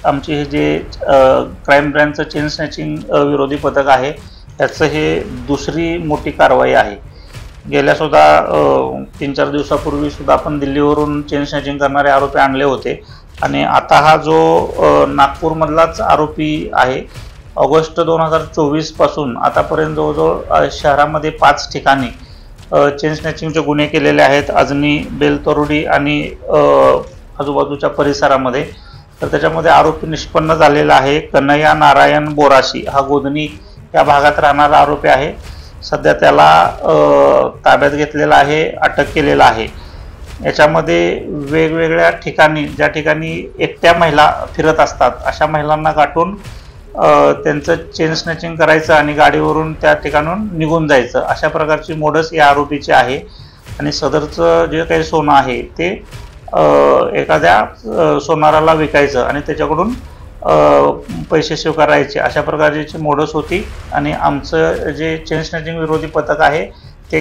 आमचे हे जे क्राईम ब्रँचचं चेन स्नॅचिंग विरोधी पथक आहे त्याचं हे दुसरी मोठी कारवाई आहे। गेल्या सुद्धा 3-4 दिवसापूर्वी सुद्धा आपण दिल्लीवरून चेन स्नॅचिंग करणारे आरोपी आणले होते आणि आता हा जो नागपूरमधलाच आरोपी आहे, ऑगस्ट 2024 पासून आतापर्यंत जवळजवळ शहरामध्ये 5 ठिकाणी चेन स्नॅचिंगचे गुन्हे केलेले आहेत, अजनी, बेलतरोडी आणि आजूबाजूच्या परिसरामध्ये। तर त्याच्यामध्ये आरोपी निष्पन्न झालेला आहे कन्हैया नारायण बोराशी, हा गोधनी या भागात राहणारा आरोपी आहे। सध्या त्याला ताब्यात घेतलेला आहे, अटक केलेला आहे। याच्यामध्ये वेगवेगळ्या ठिकाणी ज्या ठिकाणी एकट्या महिला फिरत असतात अशा महिलांना गाठून त्यांचं चेन स्नॅचिंग करायचं आणि गाडीवरून त्या ठिकाणून निघून जायचं, अशा प्रकारची मोडस या आरोपीची आहे। आणि सदरचं जे काही सोनं आहे ते एखाद्या सोनाराला विकायचं आणि त्याच्याकडून पैसे स्वीकारायचे, अशा प्रकारची मोडस होती। आणि आमचं जे चेन स्नॅचिंग विरोधी पथक आहे ते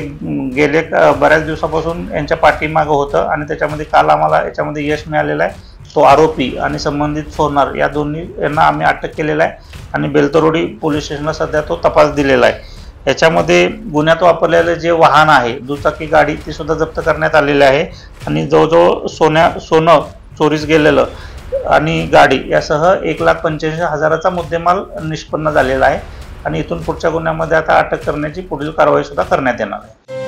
गेले बऱ्याच दिवसापासून यांच्या पाठीमागं होतं आणि त्याच्यामध्ये काल आम्हाला याच्यामध्ये यश मिळालेलं आहे। तो आरोपी आणि संबंधित सोनार या दोन्ही यांना आम्ही अटक केलेला आहे आणि बेलतरोडी पोलीस स्टेशनला सध्या तो तपास दिलेला आहे। याच्यामध्ये गुन्ह्यात वापरलेले जे वाहन आहे, दुचाकी गाडी, ती सुद्धा जप्त करण्यात आलेली आहे आणि जवळजवळ सोनं चोरीस गेलेलं आणि गाडी यासह 1,85,000चा मुद्देमाल निष्पन्न झालेला आहे आणि इथून पुढच्या गुन्ह्यामध्ये आता अटक करण्याची पुढील कारवाई सुद्धा करण्यात येणार आहे।